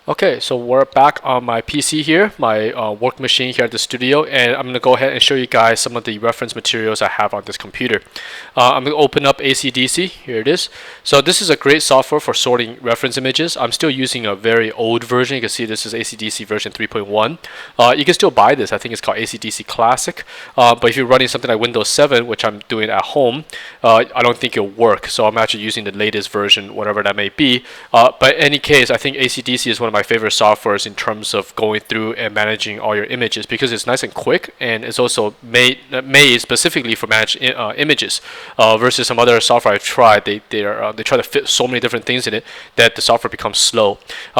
Okay, so we're back on my PC here, my work machine here at the studio, and I'm going to go ahead and show you guys some of the reference materials I have on this computer. I'm going to open up AC/DC. Here it is. So this is a great software for sorting reference images. I'm still using a very old version. You can see this is AC/DC version 3.1. You can still buy this. I think it's called AC/DC Classic. But if you're running something like Windows 7, which I'm doing at home, I don't think it'll work. So I'm actually using the latest version, whatever that may be. But in any case, I think AC/DC is one of my favorite softwares in terms of going through and managing all your images because it's nice and quick, and it's also made specifically for managed images versus some other software I've tried. They try to fit so many different things in it that the software becomes slow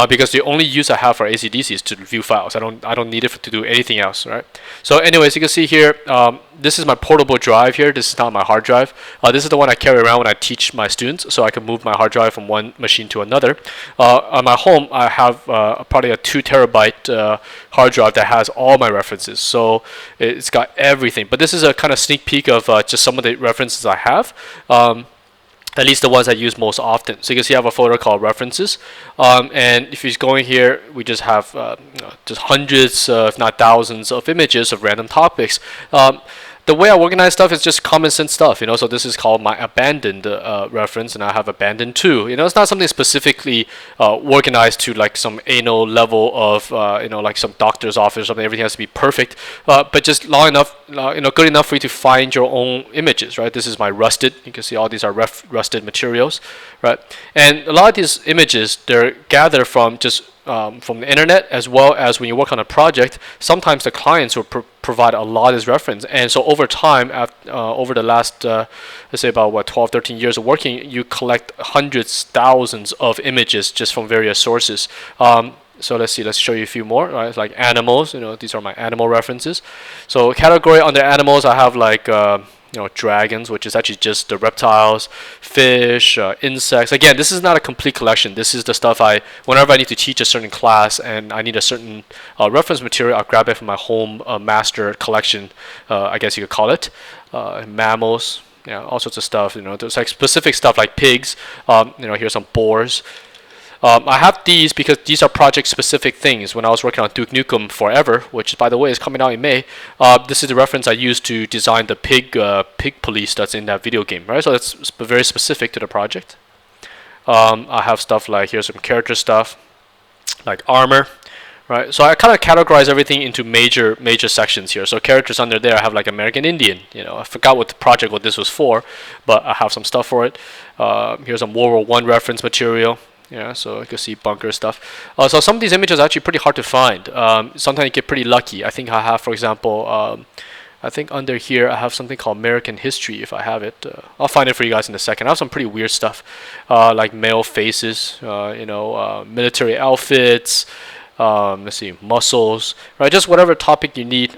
because the only use I have for AC/DC is to view files. I don't need it to do anything else, right? So anyways, you can see here, this is my portable drive here. This is not my hard drive. This is the one I carry around when I teach my students, so I can move my hard drive from one machine to another. On my home, I have probably a 2 terabyte hard drive that has all my references, so it's got everything. But this is a kind of sneak peek of just some of the references I have. At least the ones I use most often. So you can see I have a folder called References, and if you go in here, we just have just hundreds, if not thousands, of images of random topics. The way I organize stuff is just common sense stuff, so this is called my abandoned reference, and I have abandoned 2. It's not something specifically organized to like some anal level of, like some doctor's office or something. Everything has to be perfect, but just long enough, good enough for you to find your own images, right? This is my rusted. You can see all these are rusted materials, right? And a lot of these images, they're gathered from just from the internet, as well as when you work on a project, sometimes the clients will provide a lot as reference. And so over time, over the last, let's say about 12, 13 years of working, you collect hundreds, thousands of images just from various sources. So let's see, let's show you a few more, right? Like animals, these are my animal references. So category under animals, I have like, dragons, which is actually just the reptiles, fish, insects. Again, this is not a complete collection. This is the stuff whenever I need to teach a certain class and I need a certain reference material, I'll grab it from my home master collection, I guess you could call it. Mammals, all sorts of stuff. There's like specific stuff like pigs. Here's some boars. I have these because these are project-specific things. When I was working on Duke Nukem Forever, which, by the way, is coming out in May, this is the reference I used to design the pig police that's in that video game, right? So that's very specific to the project. I have stuff like, here's some character stuff, like armor, right? So I kind of categorize everything into major sections here. So characters under there, I have like American Indian. I forgot what this was for, but I have some stuff for it. Here's some World War I reference material. So you can see bunker stuff. So some of these images are actually pretty hard to find. Sometimes you get pretty lucky. I think I have, for example, I think under here I have something called American History. If I have it, I'll find it for you guys in a second. I have some pretty weird stuff, like male faces, military outfits. Let's see, muscles, right? Just whatever topic you need.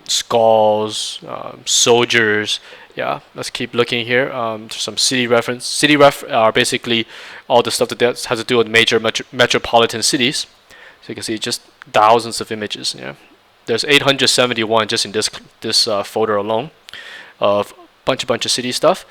Skulls, soldiers. Yeah, let's keep looking here. Some city reference. City ref are basically all the stuff that has to do with major metropolitan cities. So you can see just thousands of images. Yeah, there's 871 just in this folder alone of bunch of city stuff.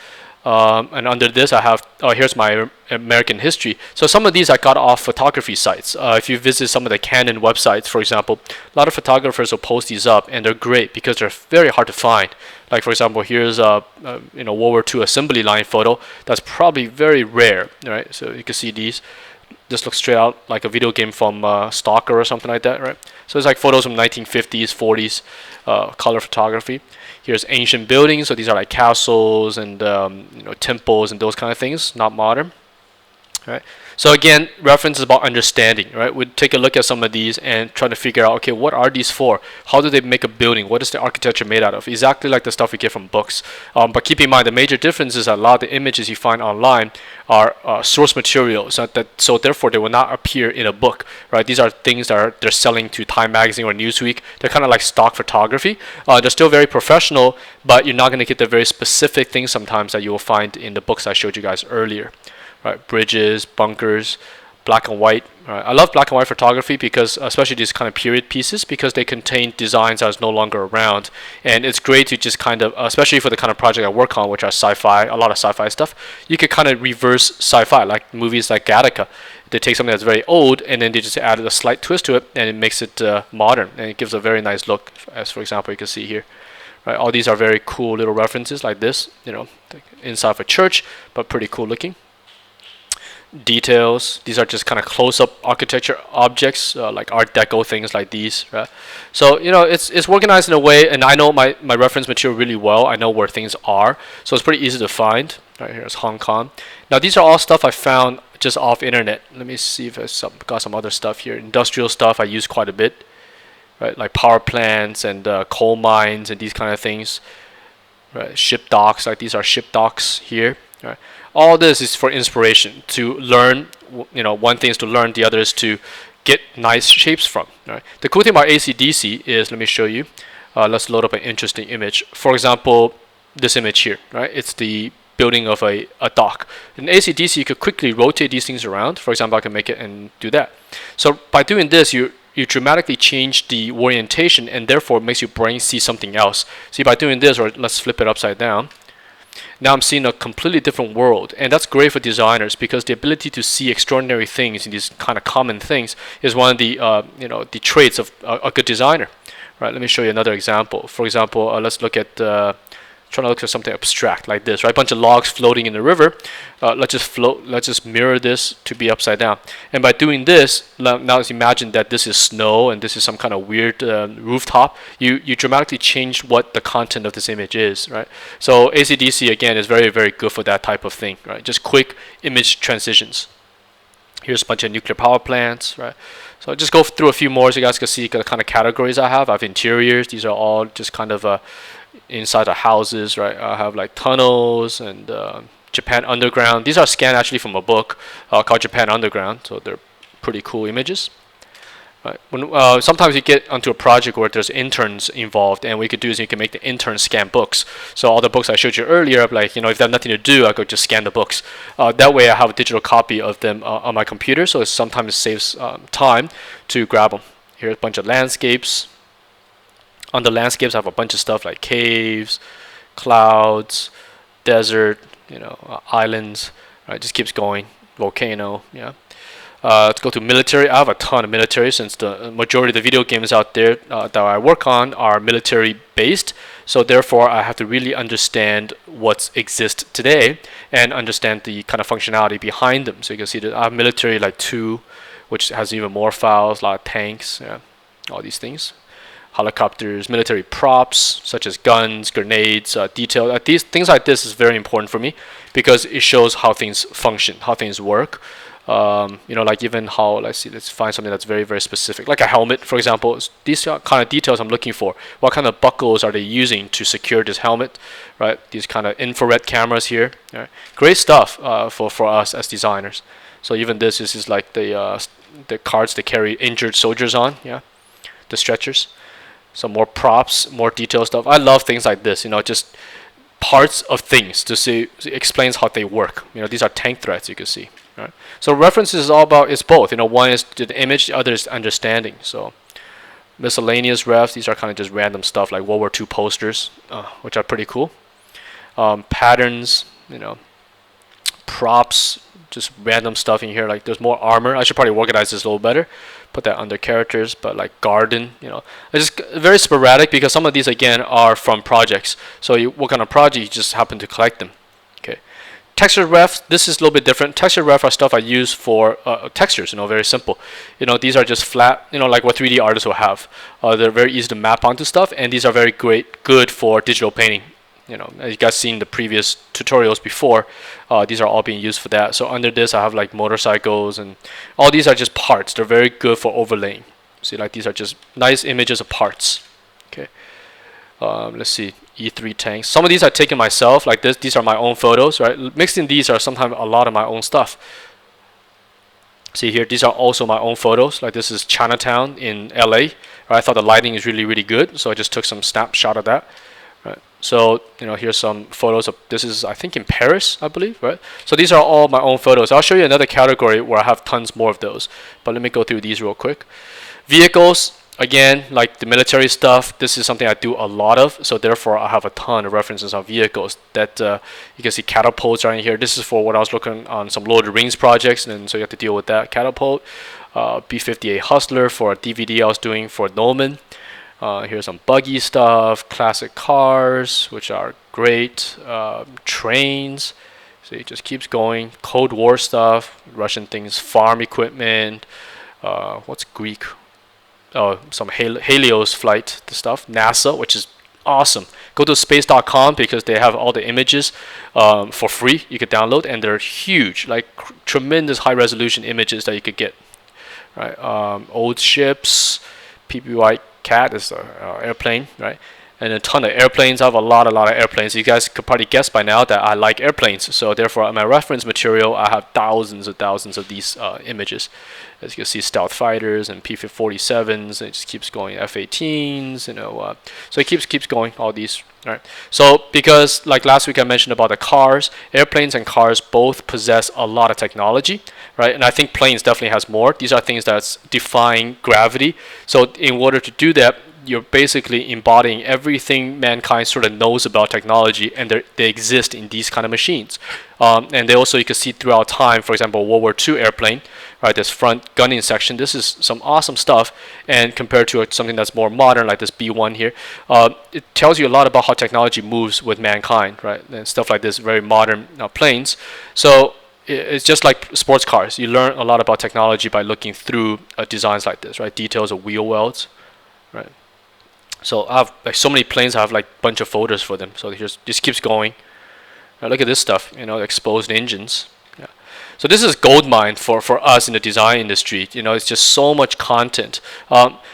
And under this I have, here's my American history. So some of these I got off photography sites. If you visit some of the Canon websites, for example, a lot of photographers will post these up, and they're great because they're very hard to find. Like for example, here's a World War II assembly line photo that's probably very rare, right? So you can see these. This looks straight out like a video game from Stalker or something like that, right? So it's like photos from 1950s, 40s, color photography. Here's ancient buildings, so these are like castles and temples and those kind of things, not modern. Right. So again, reference is about understanding, right? We'd take a look at some of these and try to figure out, okay, what are these for? How do they make a building? What is the architecture made out of? Exactly like the stuff we get from books. But keep in mind, the major difference is that a lot of the images you find online are source materials, so therefore they will not appear in a book, right? These are things that they're selling to Time Magazine or Newsweek. They're kind of like stock photography. They're still very professional, but you're not going to get the very specific things sometimes that you will find in the books I showed you guys earlier. Right, bridges, bunkers, black and white. I love black and white photography because, especially these kind of period pieces, because they contain designs that is no longer around, and it's great to just kind of, especially for the kind of project I work on, which are sci-fi, a lot of sci-fi stuff. You could kind of reverse sci-fi, like movies like Gattaca. They take something that's very old and then they just added a slight twist to it, and it makes it modern, and it gives a very nice look. As for example, you can see here. Right, all these are very cool little references like this, inside of a church, but pretty cool looking. Details, these are just kind of close-up architecture objects, like Art Deco things like these, right? So it's organized in a way, and I know my reference material really well. I know where things are, so it's pretty easy to find. Right, here's Hong Kong. Now these are all stuff I found just off internet. Let me see if I've got some other stuff here. Industrial stuff I use quite a bit, right? Like power plants and coal mines and these kind of things. Right, ship docks, like these are ship docks here. Right. All this is for inspiration, to learn. One thing is to learn, the other is to get nice shapes from. Right. The cool thing about AC/DC is, let me show you. Let's load up an interesting image. For example, this image here. Right, it's the building of a dock. In AC/DC, you could quickly rotate these things around. For example, I can make it and do that. So by doing this, you dramatically change the orientation, and therefore it makes your brain see something else. See, by doing this, or let's flip it upside down, now I'm seeing a completely different world, and that's great for designers, because the ability to see extraordinary things in these kind of common things is one of the the traits of a good designer. Right, let me show you another example. For example, let's look at trying to look at something abstract like this, right? A bunch of logs floating in the river. Let's just mirror this to be upside down. And by doing this, now let's imagine that this is snow and this is some kind of weird rooftop. You dramatically change what the content of this image is, right? So AC/DC again is very, very good for that type of thing, right? Just quick image transitions. Here's a bunch of nuclear power plants, right? So I'll just go through a few more so you guys can see the kind of categories I have. I have interiors. These are all just kind of inside the houses, right? I have like tunnels and Japan Underground. These are scanned actually from a book called Japan Underground, so they're pretty cool images. Right. Sometimes you get onto a project where there's interns involved, and what you could do is you can make the interns scan books. So all the books I showed you earlier, like if they have nothing to do, I could just scan the books. That way I have a digital copy of them on my computer, so it sometimes saves time to grab them. Here's a bunch of landscapes. On the landscapes, I have a bunch of stuff like caves, clouds, desert, islands. Right, just keeps going. Volcano, yeah. Let's go to military. I have a ton of military, since the majority of the video games out there that I work on are military based. So therefore, I have to really understand what exists today and understand the kind of functionality behind them. So you can see that I have military like 2, which has even more files, a lot of tanks, yeah, all these things. Helicopters, military props such as guns, grenades, detail. These things like this is very important for me, because it shows how things function, how things work. Like even how, let's find something that's very, very specific, like a helmet, for example. These are kind of details I'm looking for. What kind of buckles are they using to secure this helmet, right? These kind of infrared cameras here. Right? Great stuff for us as designers. So even this is like the carts they carry injured soldiers on, yeah, the stretchers. Some more props, more detailed stuff. I love things like this, just parts of things to see, explains how they work. These are tank threads, you can see. Right? So references is all about, it's both. One is the image, the other is understanding. So miscellaneous refs, these are kind of just random stuff like World War II posters, which are pretty cool. Patterns, props, just random stuff in here. Like there's more armor. I should probably organize this a little better. Put that under characters, but like garden, it's just very sporadic, because some of these again are from projects. So you work on a project, you just happen to collect them. Okay. Texture refs, this is a little bit different. Texture ref are stuff I use for textures, very simple. These are just flat, like what 3D artists will have. They're very easy to map onto stuff, and these are very good for digital painting. As you guys seen the previous tutorials before, these are all being used for that. So under this, I have like motorcycles, and all these are just parts. They're very good for overlaying. See, like these are just nice images of parts. Okay. Let's see, E3 tanks. Some of these I taken myself, like this. These are my own photos, right? Mixed in these are sometimes a lot of my own stuff. See here, these are also my own photos. Like this is Chinatown in LA. Right? I thought the lighting is really, really good, so I just took some snapshot of that. Right. So here's some photos of this is I think in Paris, I believe, right? So these are all my own photos. I'll show you another category where I have tons more of those. But let me go through these real quick. Vehicles, again, like the military stuff, this is something I do a lot of. So therefore, I have a ton of references on vehicles. That you can see catapults are in here. This is for when I was looking on some Lord of the Rings projects, and so you have to deal with that catapult. B-58 Hustler for a DVD I was doing for Nolan. Here's some buggy stuff, classic cars, which are great. Trains, so it just keeps going. Cold War stuff, Russian things, farm equipment. What's Greek? Oh, some Helios flight stuff. NASA, which is awesome. Go to space.com because they have all the images for free. You could download, and they're huge, like tremendous high resolution images that you could get. Right, old ships, PPY Cat is an airplane, right? And a ton of airplanes. I have a lot of airplanes. You guys could probably guess by now that I like airplanes. So therefore, in my reference material, I have thousands of these images. As you can see, stealth fighters and P-47s. It just keeps going. F-18s, so it keeps going. All these, right? So because like last week I mentioned about the cars, airplanes and cars both possess a lot of technology, right? And I think planes definitely has more. These are things that's defying gravity. So in order to do that, you're basically embodying everything mankind sort of knows about technology, and they exist in these kind of machines. And they also, you can see throughout time, for example, World War II airplane, right? This front gunning section, this is some awesome stuff. And compared to something that's more modern, like this B-1 here, it tells you a lot about how technology moves with mankind, right? And stuff like this, very modern planes. So it's just like sports cars. You learn a lot about technology by looking through designs like this, right? Details of wheel welds, right? So I have like so many planes. I have like a bunch of folders for them. So here's just keeps going. Look at this stuff. Exposed engines. Yeah. So this is gold mine for us in the design industry. It's just so much content.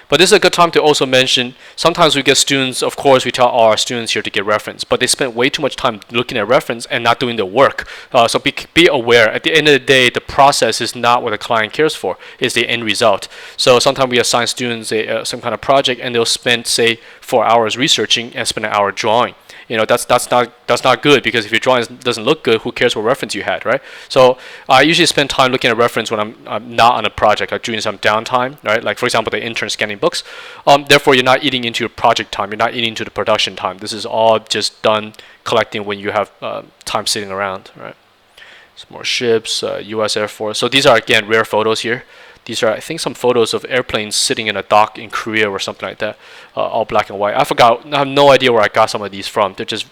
But this is a good time to also mention, sometimes we get students, of course, we tell all our students here to get reference, but they spend way too much time looking at reference and not doing the work. So be aware, at the end of the day, the process is not what the client cares for, it's the end result. So sometimes we assign students some kind of project, and they'll spend, say, 4 hours researching and spend an hour drawing. That's not good, because if your drawing doesn't look good, who cares what reference you had, right? So I usually spend time looking at reference when I'm not on a project, like during some downtime, right? Like for example, the intern scanning books. Therefore, you're not eating into your project time. You're not eating into the production time. This is all just done collecting when you have time sitting around, right? Some more ships, U.S. Air Force. So these are again rare photos here. These are, I think, some photos of airplanes sitting in a dock in Korea or something like that, all black and white. I forgot. I have no idea where I got some of these from. They're just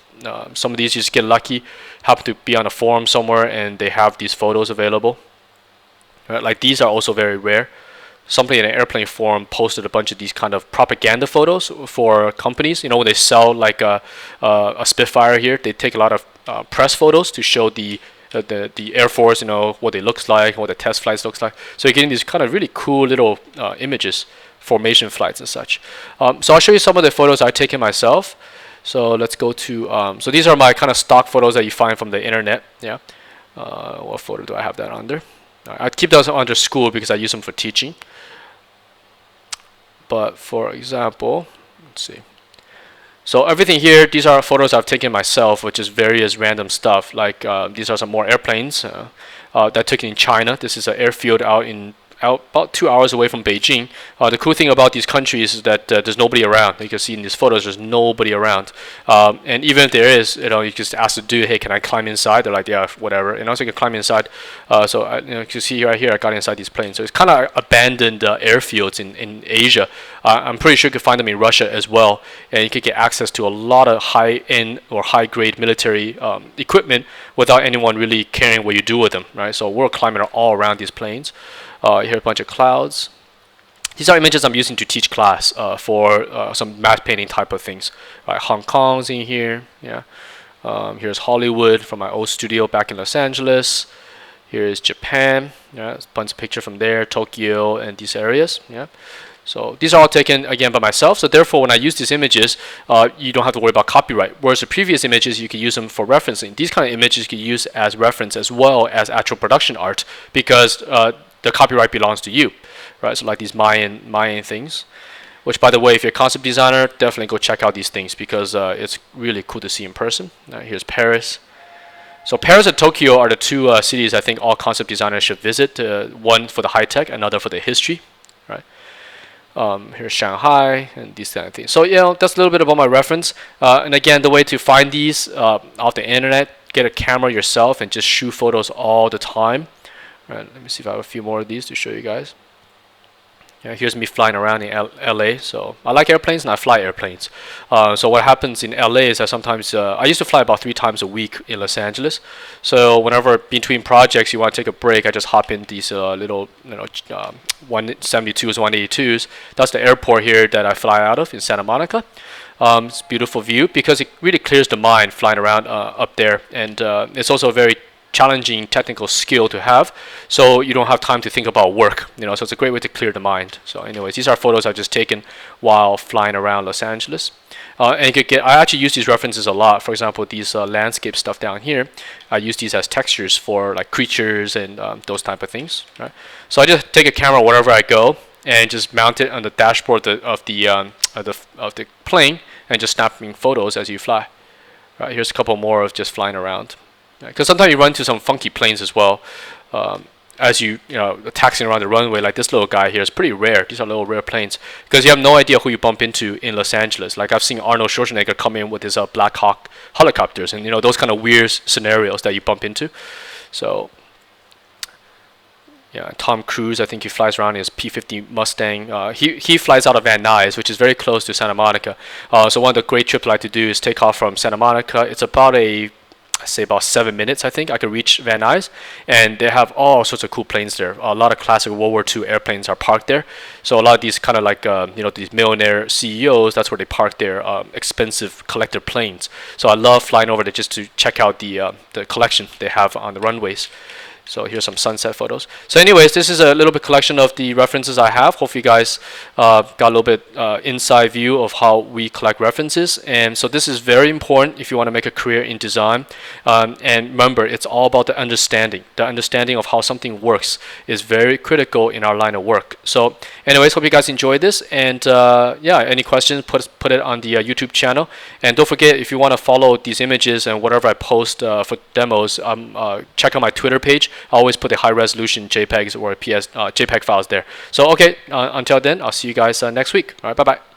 some of these you just get lucky, happen to be on a forum somewhere, and they have these photos available. Right? Like these are also very rare. Somebody in an airplane forum posted a bunch of these kind of propaganda photos for companies. When they sell like a Spitfire here, they take a lot of press photos to show the Air Force, what it looks like, what the test flights looks like. So you're getting these kind of really cool little images, formation flights and such. So I'll show you some of the photos I've taken myself. So let's go to, so these are my kind of stock photos that you find from the internet. Yeah. What photo do I have that under? I keep those under school because I use them for teaching. But for example, let's see. So everything here, these are photos I've taken myself, which is various random stuff. Like these are some more airplanes that I took in China. This is an airfield out about 2 hours away from Beijing. The cool thing about these countries is that there's nobody around. You can see in these photos, there's nobody around. And even if there is, you just ask the dude, hey, can I climb inside? They're like, yeah, whatever. And also you can climb inside. So you can see right here, I got inside these planes. So it's kind of abandoned airfields in Asia. I'm pretty sure you could find them in Russia as well. And you could get access to a lot of high-end or high-grade military equipment without anyone really caring what you do with them, right? So we're climbing all around these planes. Here are a bunch of clouds. These are images I'm using to teach class for some matte painting type of things. Right, Hong Kong's in here. Yeah. Here's Hollywood from my old studio back in Los Angeles. Here's Japan. Yeah, a bunch of pictures from there, Tokyo, and these areas. Yeah. So these are all taken again by myself. So therefore, when I use these images, you don't have to worry about copyright. Whereas the previous images, you can use them for referencing. These kind of images you can use as reference as well as actual production art, because the copyright belongs to you, right? So like these Mayan things. which, by the way, if you're a concept designer, definitely go check out these things because it's really cool to see in person. Here's Paris. So Paris and Tokyo are the two cities I think all concept designers should visit. One for the high tech, another for the history, right? Here's Shanghai and these kind of things. So that's a little bit about my reference. And again, the way to find these off the internet, get a camera yourself and just shoot photos all the time. Right, let me see if I have a few more of these to show you guys. Here's me flying around in LA. So I like airplanes and I fly airplanes. So what happens in LA is that sometimes I used to fly about 3 times a week in Los Angeles. So whenever between projects you want to take a break, I just hop in these little 172s, 182s. That's the airport here that I fly out of in Santa Monica. It's a beautiful view because it really clears the mind flying around up there, and it's also a very challenging technical skill to have, so you don't have time to think about work, so it's a great way to clear the mind. So anyways, these are photos I've just taken while flying around Los Angeles, and you could get, I actually use these references a lot. For example, these landscape stuff down here, I use these as textures for like creatures and those type of things, right? So I just take a camera wherever I go and just mount it on the dashboard of the plane and just snapping photos as you fly. Right, here's a couple more of just flying around. Because sometimes you run into some funky planes as well, as you taxiing around the runway. Like this little guy here is pretty rare. These are little rare planes because you have no idea who you bump into in Los Angeles. Like I've seen Arnold Schwarzenegger come in with his Black Hawk helicopters, and those kind of weird scenarios that you bump into. So yeah, Tom Cruise, I think he flies around in his P-50 Mustang. He flies out of Van Nuys, which is very close to Santa Monica. So one of the great trips I like to do is take off from Santa Monica. It's about about 7 minutes, I think. I could reach Van Nuys, and they have all sorts of cool planes there. A lot of classic World War II airplanes are parked there. So a lot of these kind of like these millionaire CEOs, that's where they park their expensive collector planes. So I love flying over there just to check out the collection they have on the runways. So here's some sunset photos. So anyways, this is a little bit collection of the references I have. Hopefully you guys got a little bit inside view of how we collect references. And so this is very important if you want to make a career in design. And remember, it's all about the understanding. The understanding of how something works is very critical in our line of work. So anyways, hope you guys enjoyed this. And any questions, put it on the YouTube channel. And don't forget, if you want to follow these images and whatever I post for demos, check out my Twitter page. I always put the high resolution JPEGs or JPEG files there. So okay, until then, I'll see you guys next week. All right, bye bye.